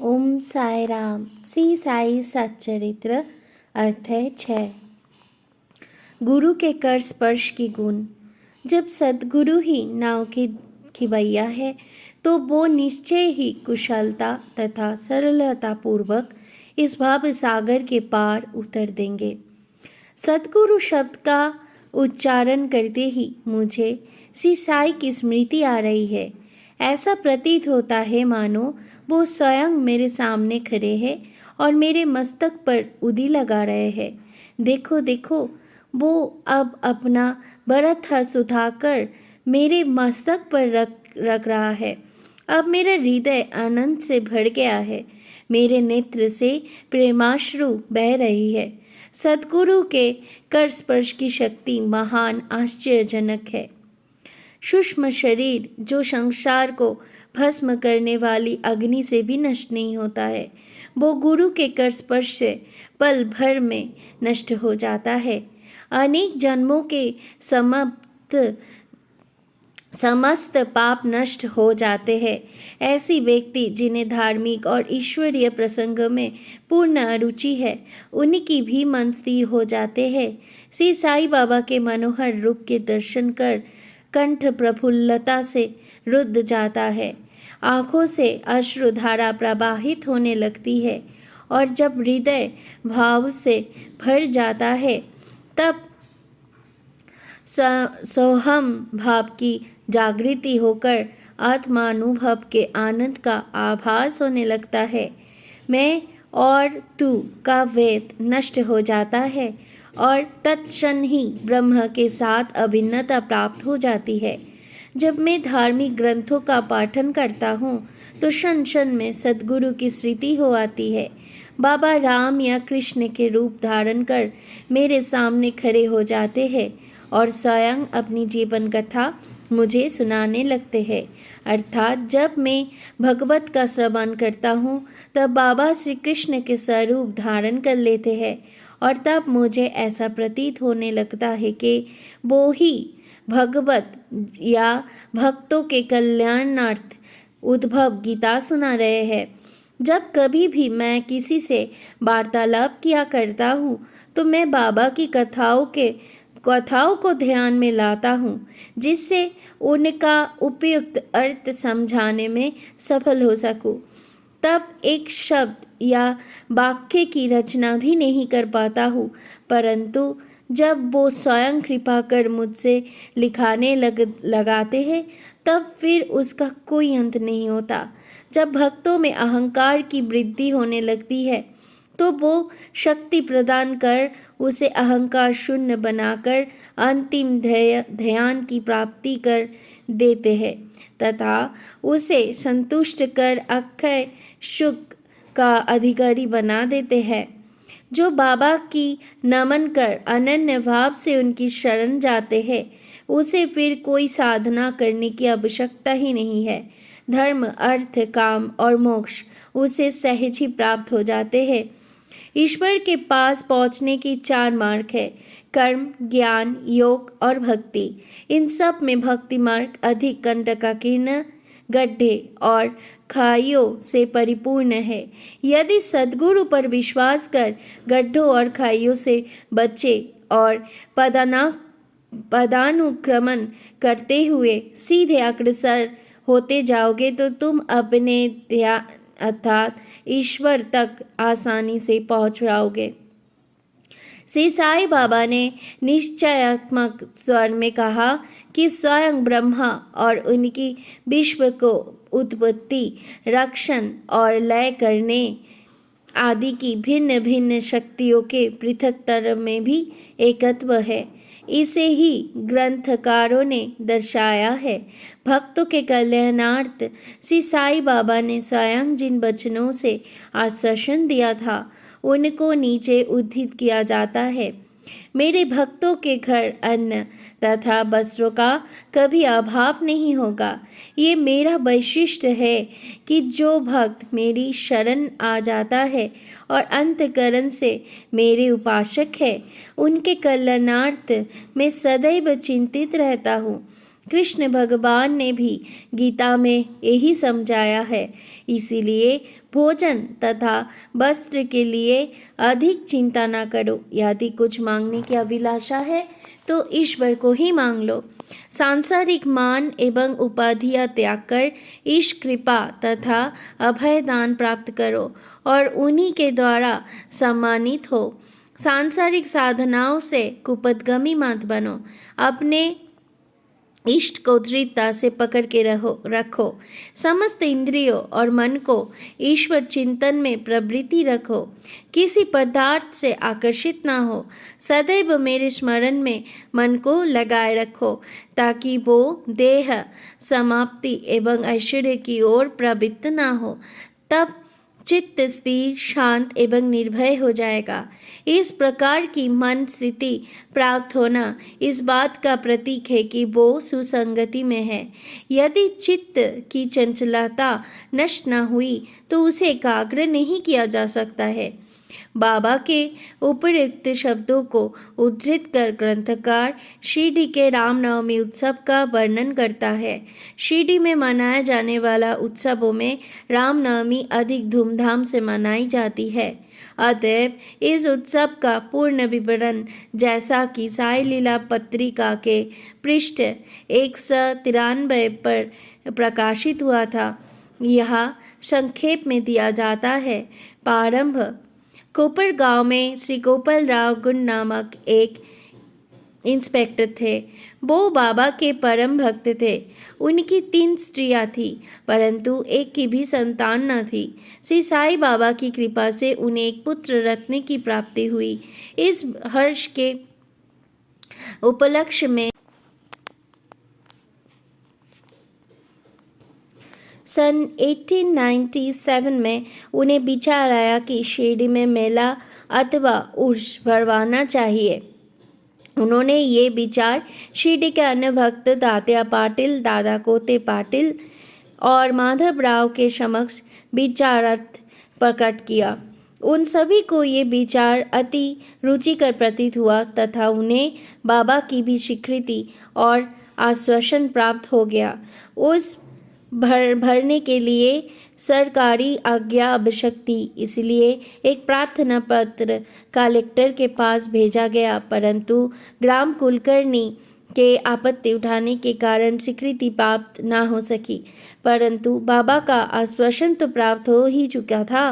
ओम साई राम। श्री साई सच्चरित्र अध्याय 6। गुरु के कर स्पर्श की गुण। जब सद्गुरु ही नाव की खिवैया है तो वो निश्चय ही कुशलता तथा सरलता पूर्वक इस भाव सागर के पार उतर देंगे। सद्गुरु शब्द का उच्चारण करते ही मुझे श्री साई की स्मृति आ रही है। ऐसा प्रतीत होता है मानो वो स्वयं मेरे सामने खड़े हैं और मेरे मस्तक पर उदी लगा रहे हैं। देखो देखो, वो अब अपना बरत हंस उठाकर मेरे मस्तक पर रख रहा है। अब मेरा हृदय आनंद से भर गया है। मेरे नेत्र से प्रेमाश्रु बह रही है। सद्गुरु के कर स्पर्श की शक्ति महान आश्चर्यजनक है। सूक्ष्म शरीर जो संसार को भस्म करने वाली अग्नि से भी नष्ट नहीं होता है, वो गुरु के कर स्पर्श से पल भर में नष्ट हो जाता है। अनेक जन्मों के समस्त पाप नष्ट हो जाते हैं। ऐसी व्यक्ति जिन्हें धार्मिक और ईश्वरीय प्रसंग में पूर्ण अरुचि है, उनकी भी मन स्थिर हो जाते हैं। श्री साई बाबा के मनोहर रूप के दर्शन कर कंठ प्रफुल्लता से रुद्ध जाता है। आँखों से अश्रुधारा प्रवाहित होने लगती है और जब हृदय भाव से भर जाता है तब सोहम भाव की जागृति होकर आत्मानुभव के आनंद का आभास होने लगता है। मैं और तू का भेद नष्ट हो जाता है और तत्क्षण ही ब्रह्म के साथ अभिन्नता प्राप्त हो जाती है। जब मैं धार्मिक ग्रंथों का पाठन करता हूँ तो क्षण क्षण में सद्गुरु की स्मृति हो आती है। बाबा राम या कृष्ण के रूप धारण कर मेरे सामने खड़े हो जाते हैं और स्वयं अपनी जीवन कथा मुझे सुनाने लगते हैं। अर्थात जब मैं भगवत का श्रवण करता हूँ तब बाबा श्री कृष्ण के स्वरूप धारण कर लेते हैं और तब मुझे ऐसा प्रतीत होने लगता है कि वो ही भगवत या भक्तों के कल्याणार्थ उद्भव गीता सुना रहे हैं। जब कभी भी मैं किसी से वार्तालाप किया करता हूँ तो मैं बाबा की कथाओं को ध्यान में लाता हूँ, जिससे उनका उपयुक्त अर्थ समझाने में सफल हो सकूँ। तब एक शब्द या वाक्य की रचना भी नहीं कर पाता हूँ, परंतु जब वो स्वयं कृपा कर मुझसे लिखाने लगाते हैं तब फिर उसका कोई अंत नहीं होता। जब भक्तों में अहंकार की वृद्धि होने लगती है तो वो शक्ति प्रदान कर उसे अहंकार शून्य बनाकर अंतिम ध्यान की प्राप्ति कर देते हैं तथा उसे संतुष्ट कर अक्षय सुख का अधिकारी बना देते हैं। जो बाबा की नमन कर अनन्य भाव से उनकी शरण जाते हैं, उसे फिर कोई साधना करने की आवश्यकता ही नहीं है। धर्म, अर्थ, काम और मोक्ष उसे सहज ही प्राप्त हो जाते हैं। ईश्वर के पास पहुंचने की 4 मार्ग है: कर्म, ज्ञान, योग और भक्ति। इन सब में भक्ति मार्ग अधिक कंटकाकीर्ण, गड्ढे और खाइयों से परिपूर्ण है। यदि सद्गुरु पर विश्वास कर गड्ढों और खाइयों से बचे और पदानुक्रमण करते हुए सीधे अग्रसर होते जाओगे तो तुम अपने ध्यान अर्थात ईश्वर तक आसानी से पहुंच जाओगे। श्री साई बाबा ने निश्चयात्मक स्वर में कहा कि स्वयं ब्रह्मा और उनकी विश्व को उत्पत्ति, रक्षण और लय करने आदि की भिन्न भिन्न शक्तियों के पृथकतर में भी एकत्व है। इसे ही ग्रंथकारों ने दर्शाया है। भक्तों के कल्याणार्थ श्री साई बाबा ने स्वयं जिन वचनों से आश्वासन दिया था उनको नीचे उद्धृत किया जाता है। मेरे भक्तों के घर अन्न तथा वस्त्रों का कभी अभाव नहीं होगा। ये मेरा वैशिष्ट्य है कि जो भक्त मेरी शरण आ जाता है और अंतकरण से मेरे उपासक है, उनके कल्याणार्थ मैं सदैव चिंतित रहता हूँ। कृष्ण भगवान ने भी गीता में यही समझाया है। इसीलिए भोजन तथा वस्त्र के लिए अधिक चिंता न करो। यदि कुछ मांगने की अभिलाषा है तो ईश्वर को ही मांग लो। सांसारिक मान एवं उपाधियां त्याग कर ईश कृपा तथा अभय दान प्राप्त करो और उन्हीं के द्वारा सम्मानित हो। सांसारिक साधनाओं से कुपदगामी मत बनो। अपने इष्ट को दृढ़ता से पकड़ के रखो। समस्त इंद्रियों और मन को ईश्वर चिंतन में प्रवृत्ति रखो। किसी पदार्थ से आकर्षित ना हो। सदैव मेरे स्मरण में मन को लगाए रखो ताकि वो देह समाप्ति एवं ऐश्वर्य की ओर प्रवृत्त ना हो। तब चित्त स्थिर, शांत एवं निर्भय हो जाएगा। इस प्रकार की मन स्थिति प्राप्त होना इस बात का प्रतीक है कि वो सुसंगति में है। यदि चित्त की चंचलता नष्ट न हुई तो उसे एकाग्र नहीं किया जा सकता है। बाबा के उपयुक्त शब्दों को उद्धृत कर ग्रंथकार शिरडी के रामनवमी उत्सव का वर्णन करता है। शिरडी में मनाया जाने वाला उत्सवों में रामनवमी अधिक धूमधाम से मनाई जाती है। अतएव इस उत्सव का पूर्ण विवरण जैसा कि साई लीला पत्रिका के पृष्ठ 193 पर प्रकाशित हुआ था, यहाँ संक्षेप में दिया जाता है। प्रारंभ। कोपर गांव में श्री गोपाल राव गुंड नामक एक इंस्पेक्टर थे। वो बाबा के परम भक्त थे। उनकी 3 स्त्रियां थीं, परंतु एक की भी संतान न थी। श्री साई बाबा की कृपा से उन्हें एक पुत्र रत्न की प्राप्ति हुई। इस हर्ष के उपलक्ष्य में सन 1897 में उन्हें विचार आया कि शिरडी में मेला अथवा उर्स भरवाना चाहिए। उन्होंने ये विचार शिरडी के अन्य भक्त तात्या पाटिल, दादा कोते पाटिल और माधव राव के समक्ष विचारार्थ प्रकट किया। उन सभी को ये विचार अति रुचिकर प्रतीत हुआ तथा उन्हें बाबा की भी स्वीकृति और आश्वासन प्राप्त हो गया। उस भरने के लिए सरकारी आज्ञा आवश्यक थी, इसलिए एक प्रार्थना पत्र कलेक्टर के पास भेजा गया, परंतु ग्राम कुलकर्णी के आपत्ति उठाने के कारण स्वीकृति प्राप्त न हो सकी। परंतु बाबा का आश्वासन तो प्राप्त हो ही चुका था।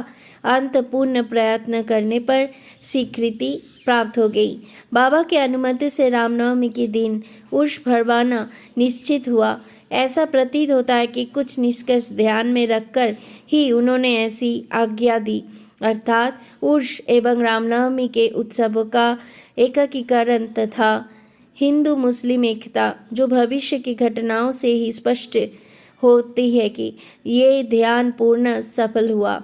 अंत पूर्ण प्रयत्न करने पर स्वीकृति प्राप्त हो गई। बाबा के अनुमति से रामनवमी के दिन उर्स भरवाना निश्चित हुआ। ऐसा प्रतीत होता है कि कुछ निष्कर्ष ध्यान में रखकर ही उन्होंने ऐसी आज्ञा दी, अर्थात उर्स एवं रामनवमी के उत्सवों का एकीकरण तथा हिंदू मुस्लिम एकता, जो भविष्य की घटनाओं से ही स्पष्ट होती है कि ये ध्यान पूर्ण सफल हुआ।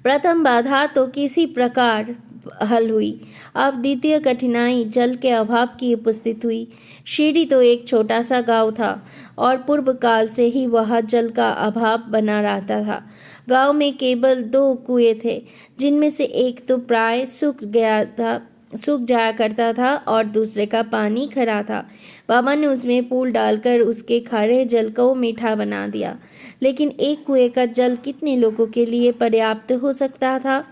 प्रथम बाधा तो किसी प्रकार हल हुई। अब द्वितीय कठिनाई जल के अभाव की उपस्थित हुई। शिरडी तो एक छोटा सा गांव था और पूर्व काल से ही वहाँ जल का अभाव बना रहता था। गांव में केवल 2 कुएं थे, जिनमें से एक तो प्राय सूख जाया करता था और दूसरे का पानी खरा था। बाबा ने उसमें फूल डालकर उसके खारे जल को मीठा बना दिया, लेकिन एक कुएं का जल कितने लोगों के लिए पर्याप्त हो सकता था?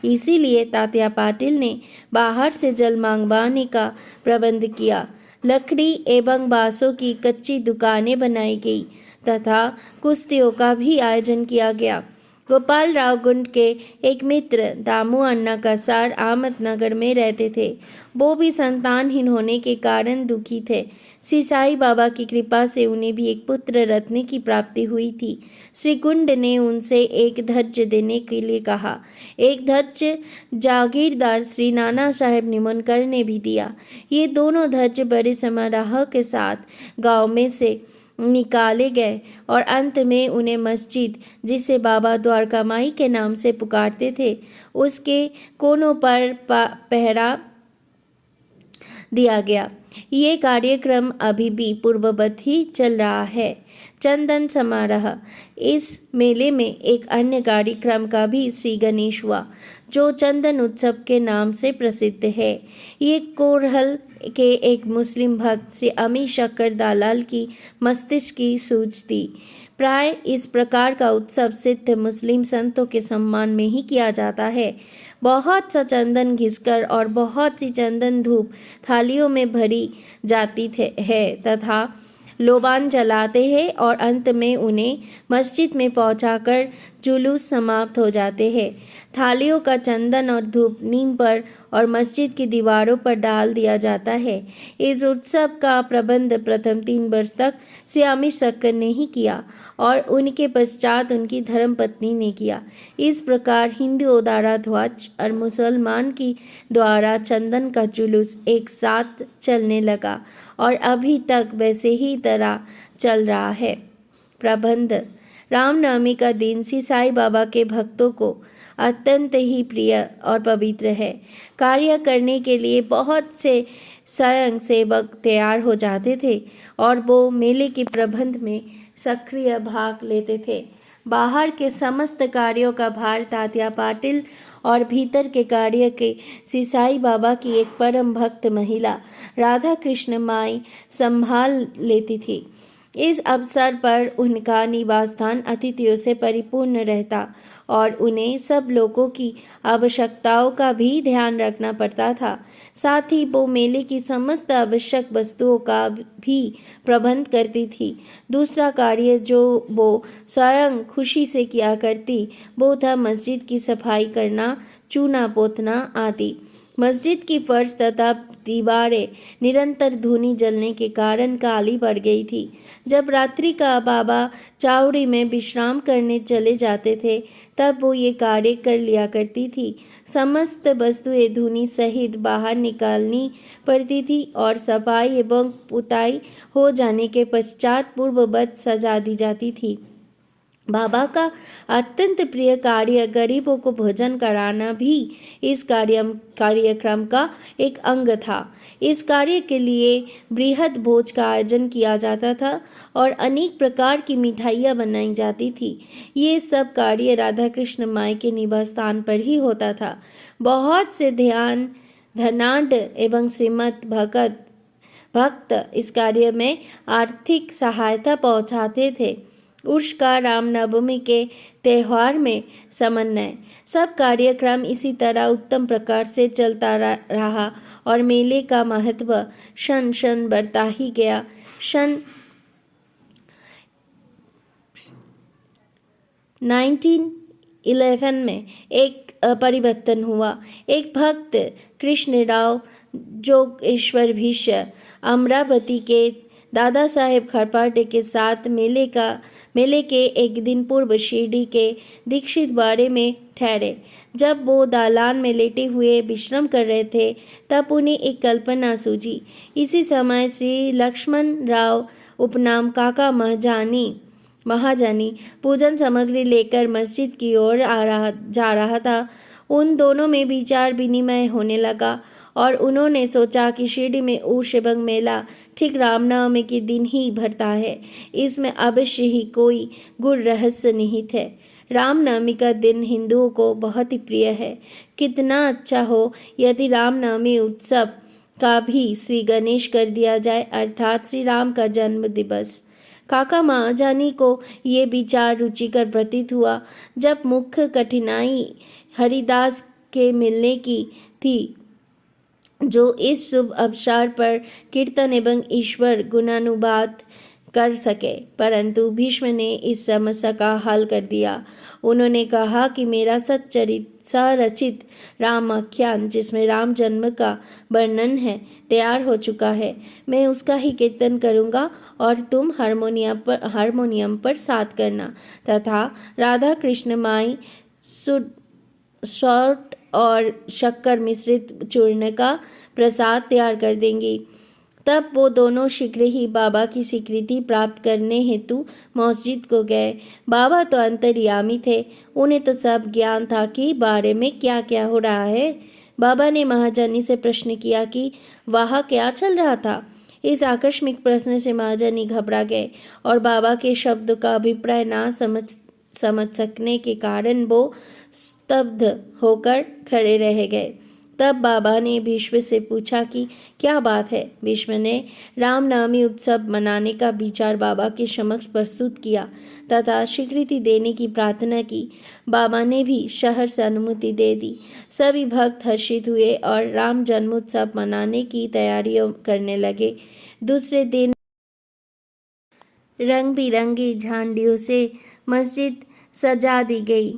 इसीलिए तात्या पाटिल ने बाहर से जल मंगवाने का प्रबंध किया। लकड़ी एवं बांसों की कच्ची दुकानें बनाई गई तथा कुश्तियों का भी आयोजन किया गया। गोपाल राव गुंड के एक मित्र दामू अन्ना कसार अहमदनगर में रहते थे। वो भी संतानहीन होने के कारण दुखी थे। श्री साई बाबा की कृपा से उन्हें भी एक पुत्र रत्न की प्राप्ति हुई थी। श्री गुंड ने उनसे एक धज्ज देने के लिए कहा। एक धज्ज जागीरदार श्री नाना साहेब निमोनकर ने भी दिया। ये दोनों धज्ज बड़े समारोह के साथ गांव में से निकाले गए और अंत में उन्हें मस्जिद, जिसे बाबा द्वारका माई के नाम से पुकारते थे, उसके कोनों पर पहरा दिया गया। ये कार्यक्रम अभी भी पूर्ववत ही चल रहा है। चंदन समारोह। इस मेले में एक अन्य कार्यक्रम का भी श्री गणेश हुआ, जो चंदन उत्सव के नाम से प्रसिद्ध है। ये कोरहल के एक मुस्लिम भक्त श्री अमीर शक्कर दलाल की मस्तिष्क की सूझ थी। प्राय इस प्रकार का उत्सव सिद्ध मुस्लिम संतों के सम्मान में ही किया जाता है। बहुत सा चंदन घिसकर और बहुत सी चंदन धूप थालियों में भरी जाती है तथा लोबान जलाते हैं और अंत में उन्हें मस्जिद में पहुंचाकर जुलूस समाप्त हो जाते हैं। थालियों का चंदन और धूप नीम पर और मस्जिद की दीवारों पर डाल दिया जाता है। इस उत्सव का प्रबंध प्रथम 3 वर्ष तक सियामी शक्कर ने ही किया और उनके पश्चात उनकी धर्मपत्नी ने किया। इस प्रकार हिंदुओं द्वारा ध्वज और मुसलमान की द्वारा चंदन का जुलूस एक साथ चलने लगा और अभी तक वैसे ही तरह चल रहा है। प्रबंध। रामनवमी का दिन श्री साईं बाबा के भक्तों को अत्यंत ही प्रिय और पवित्र है। कार्य करने के लिए बहुत से स्वयं सेवक तैयार हो जाते थे और वो मेले के प्रबंध में सक्रिय भाग लेते थे। बाहर के समस्त कार्यों का भार तात्या पाटिल और भीतर के कार्य के श्री साईं बाबा की एक परम भक्त महिला राधा कृष्ण माई संभाल लेती थी। इस अवसर पर उनका निवास स्थान अतिथियों से परिपूर्ण रहता और उन्हें सब लोगों की आवश्यकताओं का भी ध्यान रखना पड़ता था। साथ ही वो मेले की समस्त आवश्यक वस्तुओं का भी प्रबंध करती थी। दूसरा कार्य जो वो स्वयं खुशी से किया करती वो था मस्जिद की सफाई करना, चूना पोतना आदि। मस्जिद की फर्श तथा दीवारें निरंतर धूनी जलने के कारण काली पड़ गई थी। जब रात्रि का बाबा चावड़ी में विश्राम करने चले जाते थे तब वो ये कार्य कर लिया करती थी। समस्त वस्तुएं धूनी सहित बाहर निकालनी पड़ती थी और सफाई एवं पुताई हो जाने के पश्चात पूर्ववत सजा दी जाती थी। बाबा का अत्यंत प्रिय कार्य गरीबों को भोजन कराना भी इस कार्यक्रम का एक अंग था। इस कार्य के लिए बृहद भोज का आयोजन किया जाता था और अनेक प्रकार की मिठाइयाँ बनाई जाती थी। ये सब कार्य राधा कृष्ण माई के निवास स्थान पर ही होता था। बहुत से धनाढ्य एवं श्रीमंत भक्त इस कार्य में आर्थिक सहायता पहुँचाते थे। उर्ष का रामनवमी के त्यौहार में समन्वय। सब कार्यक्रम इसी तरह उत्तम प्रकार से चलता रहा और मेले का महत्व क्षण क्षण बढ़ता ही गया। सन 1911 में एक परिवर्तन हुआ। एक भक्त कृष्णराव जोगेश्वर भीष्म अमरावती के दादा साहेब खरपाटे के साथ मेले के एक दिन पूर्व शिरडी के दीक्षित बाड़े में ठहरे। जब वो दालान में लेटे हुए विश्राम कर रहे थे तब उन्हें एक कल्पना सूझी। इसी समय श्री लक्ष्मण राव उपनाम काका महाजानी पूजन सामग्री लेकर मस्जिद की ओर जा रहा था। उन दोनों में विचार विनिमय होने लगा और उन्होंने सोचा कि शिरडी में उर्ष एवं मेला ठीक रामनवमी के दिन ही भरता है। इसमें अवश्य ही कोई गूढ़ रहस्य निहित है। रामनवमी का दिन हिंदुओं को बहुत ही प्रिय है। कितना अच्छा हो यदि रामनवमी उत्सव का भी श्री गणेश कर दिया जाए, अर्थात श्री राम का जन्म दिवस। काका महाजानी को ये विचार रुचिकर प्रतीत हुआ। जब मुख्य कठिनाई हरिदास के मिलने की थी जो इस शुभ अवसर पर कीर्तन एवं ईश्वर गुणानुवाद कर सके, परंतु भीष्म ने इस समस्या का हल कर दिया। उन्होंने कहा कि मेरा सरचित रामाख्यान जिसमें राम जन्म का वर्णन है तैयार हो चुका है। मैं उसका ही कीर्तन करूंगा और तुम हारमोनियम पर साथ करना तथा राधा कृष्ण माई शॉर्ट और शक्कर मिश्रित चूर्ण का प्रसाद तैयार कर देंगी। तब वो दोनों शीघ्र ही बाबा की स्वीकृति प्राप्त करने हेतु मस्जिद को गए। बाबा तो अंतर्यामी थे, उन्हें तो सब ज्ञान था कि बारे में क्या क्या हो रहा है। बाबा ने महाजानी से प्रश्न किया कि वहाँ क्या चल रहा था। इस आकस्मिक प्रश्न से महाजानी घबरा गए और बाबा के शब्द का अभिप्राय ना समझ सकने के कारण वो स्तब्ध होकर खड़े रह गए। तब बाबा ने भीष्म से पूछा कि क्या बात है। भीष्म ने रामनवमी उत्सव मनाने का विचार बाबा के समक्ष प्रस्तुत किया तथा स्वीकृति देने की प्रार्थना की। बाबा ने भी शहर से अनुमति दे दी। सभी भक्त हर्षित हुए और राम जन्मोत्सव मनाने की तैयारियां करने लगे। दूसरे दिन रंग बिरंगी झांडियों से मस्जिद सजा दी गई।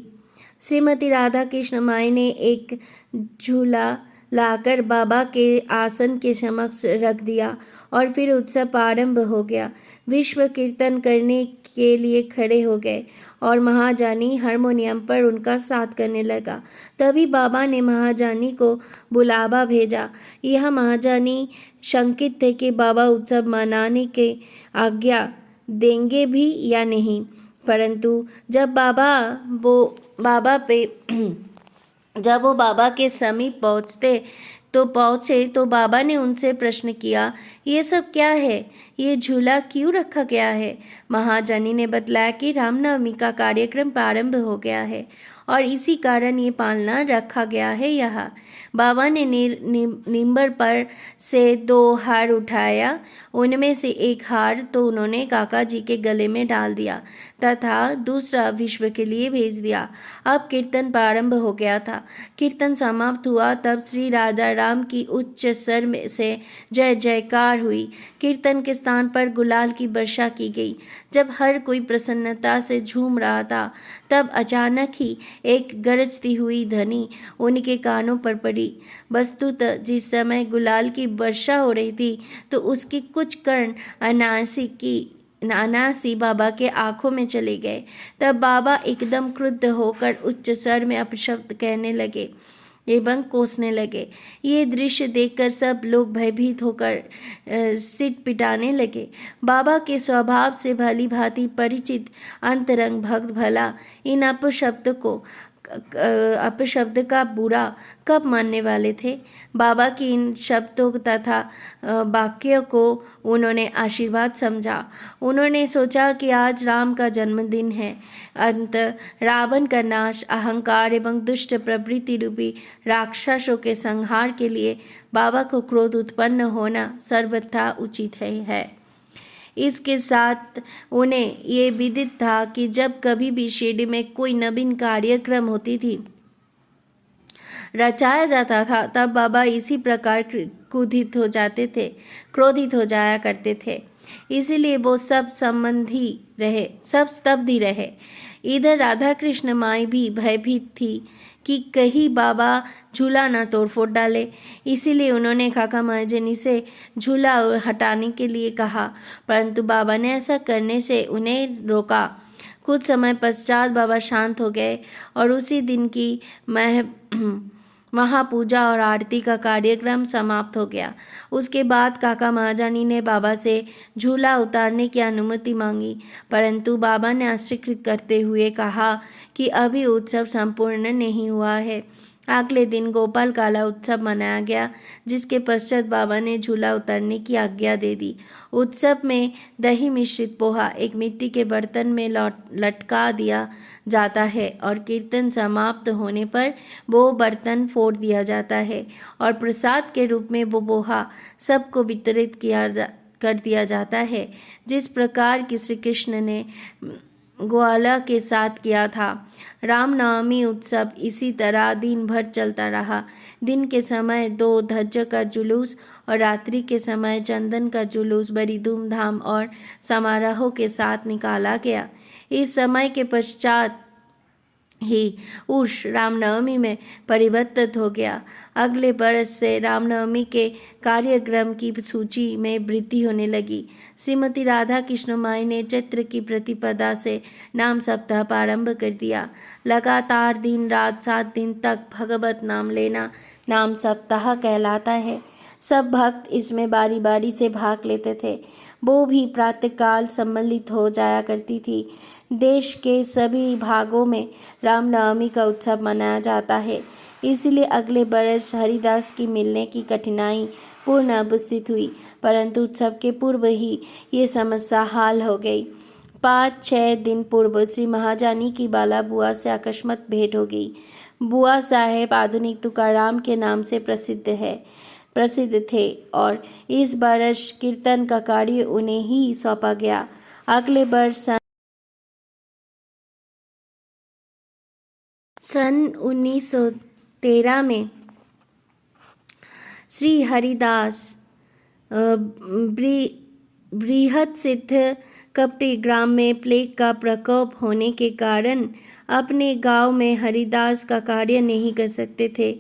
श्रीमती राधा कृष्ण माई ने एक झूला लाकर बाबा के आसन के समक्ष रख दिया और फिर उत्सव आरंभ हो गया। विश्व कीर्तन करने के लिए खड़े हो गए और महाजानी हारमोनियम पर उनका साथ करने लगा। तभी बाबा ने महाजानी को बुलावा भेजा। यह महाजानी शंकित थे कि बाबा उत्सव मनाने के आज्ञा देंगे भी या नहीं, परंतु जब वो बाबा के समीप पहुंचे तो बाबा ने उनसे प्रश्न किया, ये सब क्या है? ये झूला क्यों रखा गया है? महाजानी ने बतलाया कि रामनवमी का कार्यक्रम प्रारंभ हो गया है और इसी कारण ये पालना रखा गया है यहाँ। बाबा ने नींबर पर से 2 हार उठाया। उनमें से एक हार तो उन्होंने काका जी के गले में डाल दिया तथा दूसरा विश्व के लिए भेज दिया। अब कीर्तन प्रारंभ हो गया था। कीर्तन समाप्त हुआ तब श्री राजा राम की उच्च स्वर में से जय जयकार हुई। कीर्तन के स्थान पर गुलाल की वर्षा की गई। जब हर कोई प्रसन्नता से झूम रहा था तब अचानक ही एक गरजती हुई ध्वनि उनके कानों पर पड़ी। वस्तुतः जिस समय गुलाल की वर्षा हो रही थी तो उसके कुछ कण अनायासी बाबा के आंखों में चले गए। तब बाबा एकदम क्रुद्ध होकर उच्च स्वर में अपशब्द कहने लगे एवं कोसने लगे। ये दृश्य देखकर सब लोग भयभीत होकर सिर पिटाने लगे। बाबा के स्वभाव से भली भांति परिचित अंतरंग भक्त भला इन अपशब्द का बुरा कब मानने वाले थे? बाबा की इन शब्दों तथा वाक्यों को उन्होंने आशीर्वाद समझा। उन्होंने सोचा कि आज राम का जन्मदिन है। अंत रावण का नाश, अहंकार एवं दुष्ट प्रवृत्ति रूपी राक्षसों के संहार के लिए बाबा को क्रोध उत्पन्न होना सर्वथा उचित है। इसके साथ उन्हें ये विदित था कि जब कभी भी शिरडी में कोई नवीन कार्यक्रम होती थी रचाया जाता था तब बाबा इसी प्रकार क्रोधित हो जाया करते थे। इसीलिए वो सब स्तब्ध ही रहे। इधर राधा कृष्ण माई भी भयभीत थी कि कहीं बाबा झूला ना तोड़-फोड़ डाले। इसीलिए उन्होंने काका महाजनी से झूला हटाने के लिए कहा, परंतु बाबा ने ऐसा करने से उन्हें रोका। कुछ समय पश्चात बाबा शांत हो गए और उसी दिन की महापूजा और आरती का कार्यक्रम समाप्त हो गया। उसके बाद काका महाजानी ने बाबा से झूला उतारने की अनुमति मांगी, परंतु बाबा ने अस्वीकृत करते हुए कहा कि अभी उत्सव संपूर्ण नहीं हुआ है। अगले दिन गोपाल काला उत्सव मनाया गया, जिसके पश्चात बाबा ने झूला उतारने की आज्ञा दे दी। उत्सव में दही मिश्रित पोहा एक मिट्टी के बर्तन में लटका दिया जाता है और कीर्तन समाप्त होने पर वो बर्तन फोड़ दिया जाता है और प्रसाद के रूप में वो पोहा सबको वितरित कर दिया जाता है, जिस प्रकार कि श्री कृष्ण ने ग्वाला के साथ किया था। रामनवमी उत्सव इसी तरह दिन भर चलता रहा। दिन के समय 2 ध्वज का जुलूस और रात्रि के समय चंदन का जुलूस बड़ी धूमधाम और समारोह के साथ निकाला गया। इस समय के पश्चात ही उर्ष रामनवमी में परिवर्तित हो गया। अगले बरस से रामनवमी के कार्यक्रम की सूची में वृद्धि होने लगी। श्रीमती राधा कृष्ण माई ने चैत्र की प्रतिपदा से नाम सप्ताह प्रारंभ कर दिया। लगातार दिन रात 7 दिन तक भगवत नाम लेना नाम सप्ताह कहलाता है। सब भक्त इसमें बारी बारी से भाग लेते थे। वो भी प्रातःकाल सम्मिलित हो जाया करती थी। देश के सभी भागों में रामनवमी का उत्सव मनाया जाता है, इसलिए अगले बरस हरिदास की मिलने की कठिनाई पूर्ण उपस्थित हुई, परंतु उत्सव के पूर्व ही ये समस्या हाल हो गई। 5-6 दिन पूर्व श्री महाजानी की बाला बुआ से अकस्मात भेंट हो गई। बुआ साहेब आधुनिक तुकाराम के नाम से प्रसिद्ध थे और इस वर्ष कीर्तन का कार्य उन्हें ही सौंपा गया। अगले वर्ष सन 1913 में श्री हरिदास बृहत्सिद्ध कपटी ग्राम में प्लेग का प्रकोप होने के कारण अपने गांव में हरिदास का कार्य नहीं कर सकते थे।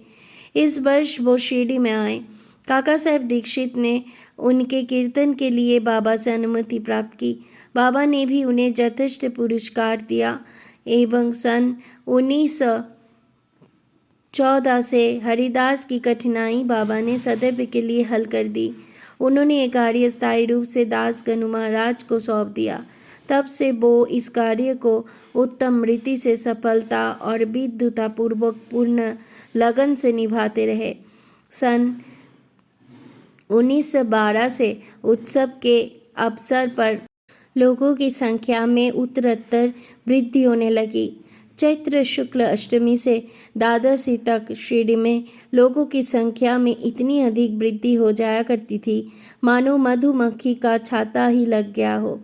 इस वर्ष वो शिरडी में आए। काका साहेब दीक्षित ने उनके कीर्तन के लिए बाबा से अनुमति प्राप्त की। बाबा ने भी उन्हें यथेष्ट पुरस्कार दिया एवं सन 1914 से हरिदास की कठिनाई बाबा ने सदैव के लिए हल कर दी। उन्होंने ये कार्य स्थायी रूप से दास गनु महाराज को सौंप दिया। तब से वो इस कार्य को उत्तम रीति से सफलता और विद्वतापूर्वक पूर्ण लगन से निभाते रहे। सन 1912 से उत्सव के अवसर पर लोगों की संख्या में उत्तरोत्तर वृद्धि होने लगी। चैत्र शुक्ल अष्टमी से द्वादशी तक शिरडी में लोगों की संख्या में इतनी अधिक वृद्धि हो जाया करती थी मानो मधुमक्खी का छाता ही लग गया हो।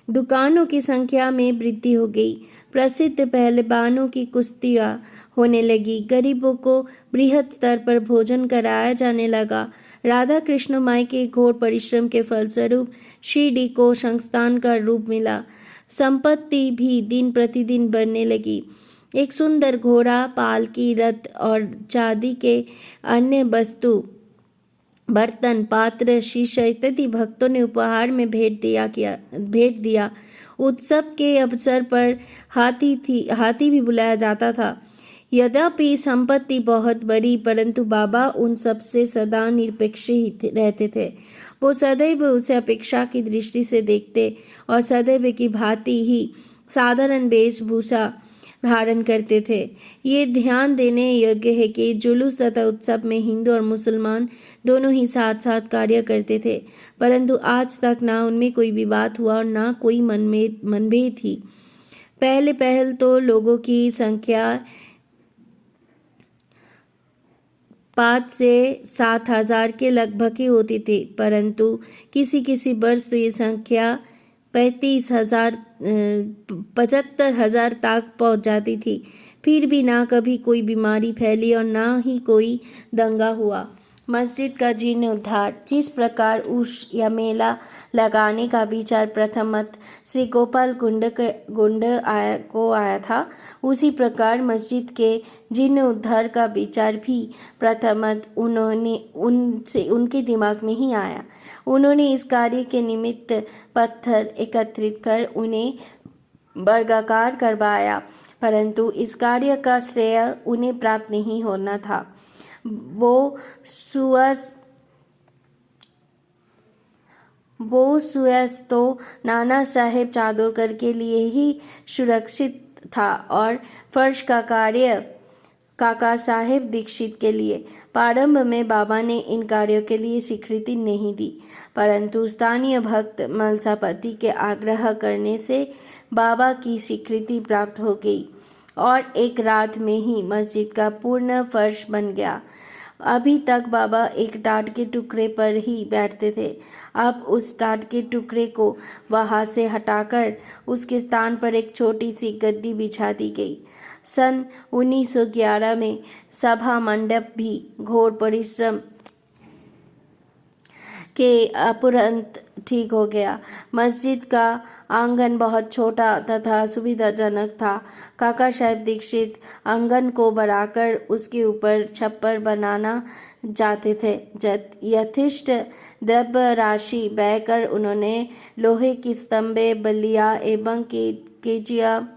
दुकानों की संख्या में वृद्धि हो गई। प्रसिद्ध पहलवानों की कुश्तियाँ होने लगी। गरीबों को बृहत् स्तर पर भोजन कराया जाने लगा। राधा कृष्ण माई के घोर परिश्रम के फलस्वरूप शिरडी को संस्थान का रूप मिला। संपत्ति भी दिन प्रतिदिन बढ़ने लगी। एक सुंदर घोड़ा, पालकी, रथ और चांदी के अन्य वस्तु, बर्तन, पात्र, शीशा इत्यादि भक्तों ने उपहार में भेंट दिया। उत्सव के अवसर पर हाथी भी बुलाया जाता था। यद्यपि संपत्ति बहुत बड़ी, परंतु बाबा उन सब से सदा निरपेक्ष ही रहते थे। वो सदैव उसे अपेक्षा की दृष्टि से देखते और सदैव की भांति ही साधारण वेशभूषा धारण करते थे। ये ध्यान देने योग्य है कि जुलूस तथा उत्सव में हिंदू और मुसलमान दोनों ही साथ साथ कार्य करते थे, परंतु आज तक ना उनमें कोई विवाद हुआ और ना कोई मनभेद थी। पहल तो लोगों की संख्या 5 से 7,000 के लगभग ही होती थी, परंतु किसी वर्ष तो ये संख्या 75,000 तक पहुंच जाती थी। फिर भी ना कभी कोई बीमारी फैली और ना ही कोई दंगा हुआ। मस्जिद का जीर्णोद्धार। जिस प्रकार उर्स या मेला लगाने का विचार प्रथमत श्री गोपाल गुंड को आया था, उसी प्रकार मस्जिद के जीर्णोद्धार का विचार भी प्रथमत उनके दिमाग में ही आया। उन्होंने इस कार्य के निमित्त पत्थर एकत्रित कर उन्हें वर्गाकार करवाया, परंतु इस कार्य का श्रेय उन्हें प्राप्त नहीं होना था। वो सुयस तो नाना साहेब चादोरकर के लिए ही सुरक्षित था और फर्श का कार्य काका साहेब दीक्षित के लिए। प्रारंभ में बाबा ने इन कार्यों के लिए स्वीकृति नहीं दी, परंतु स्थानीय भक्त मलसापति के आग्रह करने से बाबा की स्वीकृति प्राप्त हो गई और एक रात में ही मस्जिद का पूर्ण फर्श बन गया। अभी तक बाबा एक टाट के टुकड़े पर ही बैठते थे। अब उस टाट के टुकड़े को वहां से हटाकर उसके स्थान पर एक छोटी सी गद्दी बिछा दी गई। सन 1911 में सभा मंडप भी घोर परिश्रम के उपरंत ठीक हो गया। मस्जिद का आंगन बहुत छोटा तथा सुविधाजनक था। काका साहेब दीक्षित आंगन को बढ़ाकर उसके ऊपर छप्पर बनाना चाहते थे। यथेष्ट द्रव्य राशि व्यय कर उन्होंने लोहे की स्तंभे, बल्लियां एवं केजिया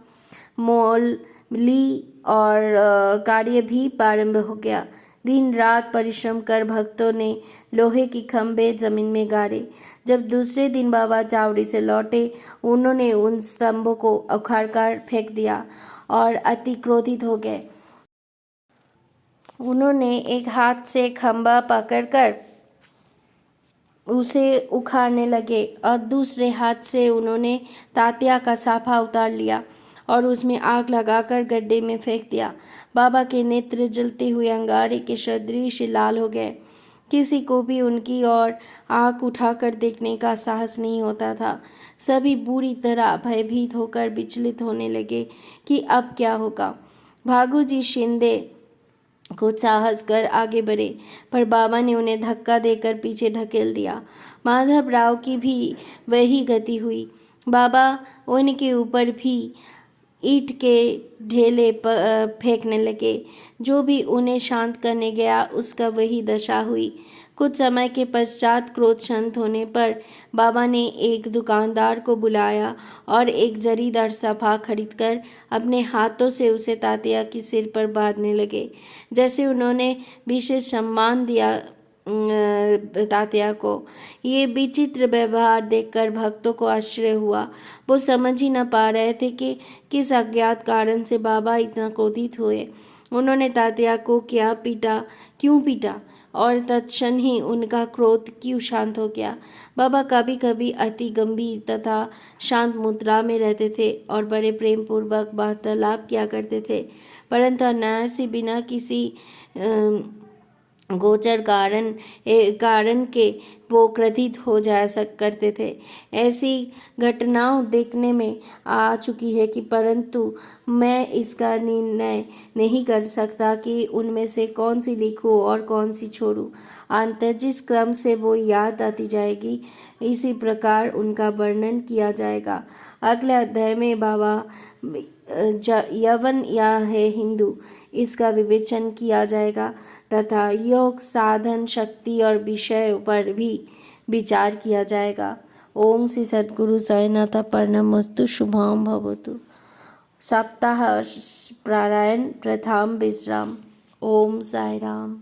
मोल ली और कार्य भी प्रारंभ हो गया। दिन रात परिश्रम कर भक्तों ने लोहे की खंभे जमीन में गाड़े। जब दूसरे दिन बाबा चावड़ी से लौटे, उन्होंने उन स्तंभों को उखाड़कर फेंक दिया और अति क्रोधित हो गए। उन्होंने एक हाथ से खंभा पकड़कर उसे उखाड़ने लगे और दूसरे हाथ से उन्होंने तात्या का साफा उतार लिया और उसमें आग लगाकर गड्ढे में फेंक दिया। बाबा के नेत्र जलते हुए अंगारे के सदृश लाल हो गए। किसी को भी उनकी ओर आंख उठाकर देखने का साहस नहीं होता था। सभी बुरी तरह भयभीत होकर विचलित होने लगे कि अब क्या होगा। भागूजी शिंदे कुछ साहस कर आगे बढ़े, पर बाबा ने उन्हें धक्का देकर पीछे ढकेल दिया। माधवराव की भी वही गति हुई। बाबा उनके ऊपर भी ईंट के ढेले फेंकने लगे। जो भी उन्हें शांत करने गया उसका वही दशा हुई। कुछ समय के पश्चात क्रोध शांत होने पर बाबा ने एक दुकानदार को बुलाया और एक जरीदार सफा खरीदकर अपने हाथों से उसे तात्या के सिर पर बांधने लगे, जैसे उन्होंने विशेष सम्मान दिया। तात्या को ये विचित्र व्यवहार देखकर भक्तों को आश्चर्य हुआ। वो समझ ही न पा रहे थे कि किस अज्ञात कारण से बाबा इतना क्रोधित हुए। उन्होंने तात्या को क्यों पीटा और तत्क्षण ही उनका क्रोध क्यों शांत हो गया। बाबा कभी कभी अति गंभीर तथा शांत मुद्रा में रहते थे और बड़े प्रेम पूर्वक वार्तालाप किया करते थे, परंतु अनायास बिना किसी गोचर कारण के वो क्रोधित हो करते थे। ऐसी घटनाओं देखने में आ चुकी है कि परंतु मैं इसका निर्णय नहीं कर सकता कि उनमें से कौन सी लिखूं और कौन सी छोड़ूं। अंततः जिस क्रम से वो याद आती जाएगी इसी प्रकार उनका वर्णन किया जाएगा। अगले अध्याय में बाबा यवन या है हिंदू इसका विवेचन किया जाएगा तथा योग साधन शक्ति और विषय पर भी विचार किया जाएगा। ओम श्री सद्गुरु साईनाथार्पणमस्तु। शुभम भवतु। सप्ताह पारायण प्रथम विश्राम। ओम साई राम।